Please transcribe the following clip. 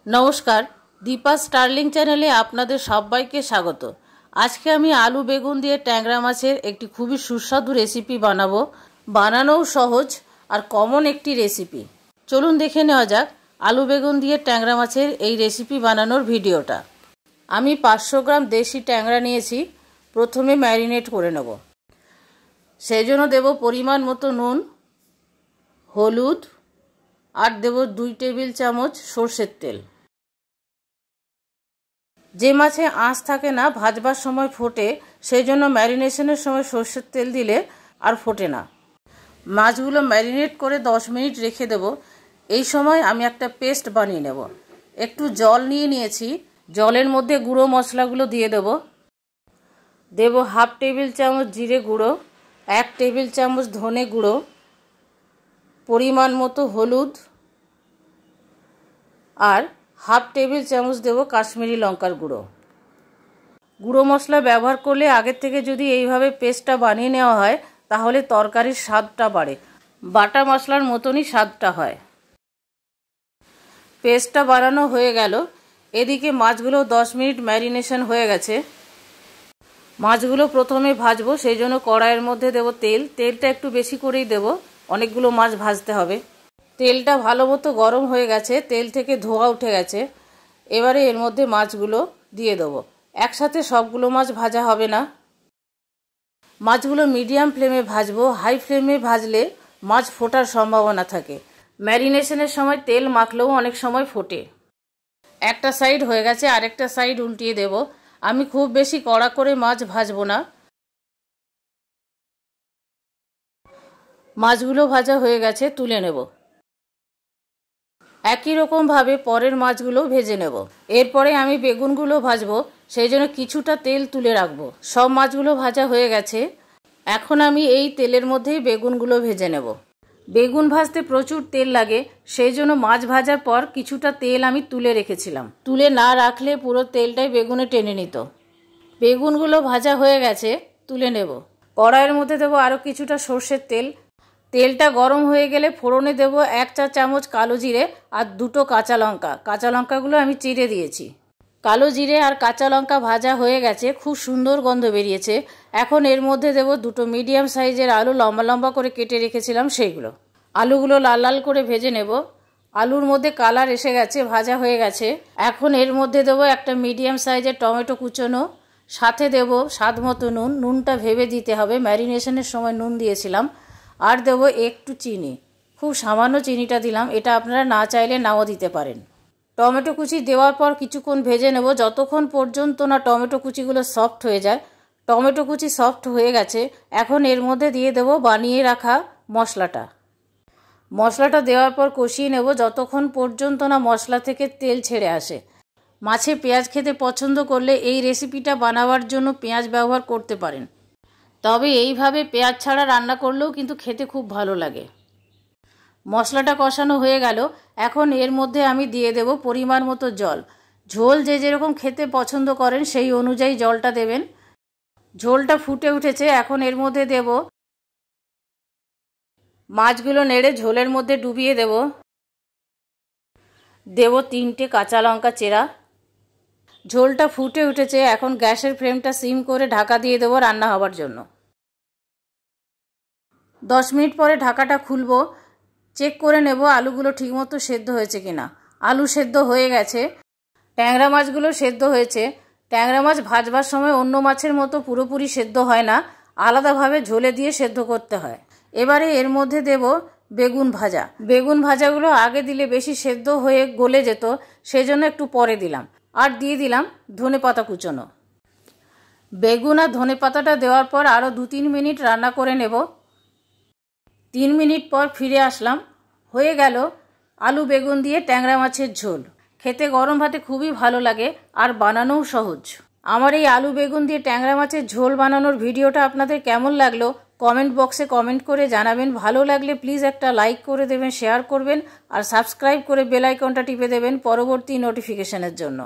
नमस्कार दीपा स्टार्लिंग चैनेले आपनादेर सबाइके स्वागत। आज के आमी आलू बेगुन दिए टैंगरा माछेर एकटी खूबई सुस्वादु रेसिपि बानाबो। बानानोও सहज और कमन एकटी रेसिपि। चलुन देखे नेওয়া যাক आलू बेगुन दिए टैंगरा माछेर এই रेसिपि बानानोर भिडियोटा। आमी 500 ग्राम देशी टैंगरा निয়েছি। प्रथमे मैरिनेट करे नेब। सेजोनो देब परिमाण मतो नुन, हलुद और देब 2 टेबिल चामच सर्षेर तेल। जे माछे आँच थाके ना भाजबार समय फोटे सेजोन्नो मैरिनेशनेर समय सर्षेर तेल दिले आर फोटे ना। माछगुलो मैरिनेट करे 10 मिनट रेखे देब। এই সময় আমি একটা পেস্ট বানিয়ে নেব। একটু জল নিয়ে নিয়েছি। জলের মধ্যে গুঁড়ো মশলাগুলো দিয়ে দেব। দেব হাফ টেবিল চামচ জিরে গুঁড়ো, 1 টেবিল চামচ ধনে গুঁড়ো, পরিমাণ মতো হলুদ আর हाफ टेबिल चामच देव काश्मीरी लंकार गुड़ो। गुड़ो मशला व्यवहार करले आगे थेके यदि एइभावे पेस्टटा बानिये नेওয়া হয় ताहले तरकारिर स्वादटा बाड़े, बाटा मशलार मतोनी स्वादटा हय। पेस्टटा बानानो हये गेल। एदिके माछगुलो 10 मिनट मैरिनेशन हये गेछे। माछगुलो प्रथमे भाजबो, सेइजोन्नो कड़ाइयेर मধ্যে देव तेल। तेलटा एकटु बेशी करेई देव, अनेकगुलो माछ भाजते हबे। तेलटा भालो मतो गरम हो गेछे, तेल थेके धोया उठे गेछे। एबारे एर मধ্যে माछगुलो दिए देब। एकसाथे सबगुलो माछ भाजा होबे ना। माछगुलो मिडियाम फ्लेमे भाजबो। हाई फ्लेमे भाजले माछ फोटार सम्भावना थाके। मैरिनेशनेर समय तेल माखलेও अनेक समय फोटे। एकटा साइड हो गेछे, आरेकटा साइड उल्टिए देब। आमी खूब बेशी कड़ा करे माछ भाजबो ना। माछगुलो भाजा हो गेछे, तुले नेब। একই রকম ভাবে পরের মাছগুলো ভেজে নেব। এরপরে আমি বেগুনগুলো ভাজবো, সেই জন্য কিছুটা তেল তুলে রাখবো। সব মাছগুলো ভাজা হয়ে গেছে। এখন আমি এই তেলের মধ্যেই বেগুনগুলো ভেজে নেব। বেগুন ভাজতে প্রচুর তেল লাগে, সেই জন্য মাছ ভাজার পর কিছুটা তেল আমি তুলে রেখেছিলাম। তুলে না রাখলে পুরো তেলটাই বেগুনে টেনে নিত। বেগুনগুলো ভাজা হয়ে গেছে, তুলে নেব। কড়াইয়ের মধ্যে দেব আরও কিছুটা সরষের তেল। तेलटा गरम हो गेले फोड़ने देव 1 चा चामच कालो जिरे और 2টো काँचा लंका। काँचा लंकागुलो आमी चिरे दिएछि। कालो जिरे और काँचा लंका भाजा हो गेछे, खूब सुंदर गन्ध बेरिয়েছে। এখন এর মধ্যে দেব 2টো মিডিয়াম সাইজের আলু লম্বা লম্বা করে কেটে রেখেছিলাম সেইগুলো। আলুগুলো লাল লাল করে ভেজে নেব। আলুর মধ্যে কালার এসে গেছে, ভাজা হয়ে গেছে। এখন এর মধ্যে দেব একটা মিডিয়াম সাইজের টমেটো কুচোনো, সাথে দেব স্বাদ মতো নুন। নুনটা ভেবে দিতে হবে, ম্যারিনেশনের সময় নুন দিয়েছিলাম। আর দেব একটু চিনি, খুব সামান্য চিনিটা দিলাম। এটা আপনারা না চাইলে নাও দিতে পারেন। টমেটো কুচি দেওয়ার পর কিছুক্ষণ ভেজে নেব, যতক্ষণ পর্যন্ত না টমেটো কুচিগুলো সফট হয়ে যায়। টমেটো কুচি সফট হয়ে গেছে। এখন এর মধ্যে দিয়ে দেব বানিয়ে রাখা মশলাটা। মশলাটা দেওয়ার পর কষিয়ে নেব যতক্ষণ পর্যন্ত না মশলা থেকে তেল ছেড়ে আসে। মাছে পেঁয়াজ খেতে পছন্দ করলে এই রেসিপিটা বানাবার জন্য পেঁয়াজ ব্যবহার করতে পারেন। তবে এইভাবে পেঁয়াজ ছাড়া রান্না করলেও কিন্তু খেতে খুব ভালো লাগে। মশলাটা কষানো হয়ে গেল। এখন এর মধ্যে আমি দিয়ে দেব পরিমাণ মতো জল। ঝোল যে যেরকম খেতে পছন্দ করেন সেই অনুযায়ী জলটা দেবেন। ঝোলটা ফুটে উঠেছে, এখন এর মধ্যে দেব মাছগুলো নেড়ে ঝোলের মধ্যে ডুবিয়ে দেব। দেব 3টে কাঁচা লঙ্কা চেরা। ঝোলটা ফুটে উঠেছে, এখন গ্যাসের ফ্লেমটা সিম করে ঢাকা দিয়ে দেব রান্না হবার জন্য। 10 মিনিট পরে ঢাকাটা খুলবো, চেক করে নেব আলুগুলো ঠিকমতো সেদ্ধ হয়েছে কিনা। আলু সেদ্ধ হয়ে গেছে, ট্যাংরা মাছগুলো সেদ্ধ হয়েছে। ট্যাংরা মাছ ভাজবার সময় অন্য মাছের মতো পুরোপুরি সেদ্ধ হয় না, আলাদাভাবে ঝোলে দিয়ে সেদ্ধ করতে হয়। এবারে এর মধ্যে দেব বেগুন ভাজা। বেগুন ভাজাগুলো আগে দিলে বেশি সেদ্ধ হয়ে গলে যেত, সেজন্য একটু পরে দিলাম। আর দিয়ে দিলাম ধনেপাতা কুচোনো। বেগুন আর ধনেপাতাটা দেওয়ার পর আরও 2-3 মিনিট রান্না করে নেব। 3 মিনিট পর ফিরে আসলাম। হয়ে গেল আলু বেগুন দিয়ে ট্যাংরা মাছের ঝোল। খেতে গরম ভাতে খুবই ভালো লাগে আর বানানোও সহজ। আমার এই আলু বেগুন দিয়ে ট্যাংরা মাছের ঝোল বানানোর ভিডিওটা আপনাদের কেমন লাগলো কমেন্ট বক্সে কমেন্ট করে জানাবেন। ভালো লাগলে প্লিজ একটা লাইক করে দেবেন, শেয়ার করবেন আর সাবস্ক্রাইব করে বেল আইকনটা টিপে দেবেন পরবর্তী নোটিফিকেশনের জন্য।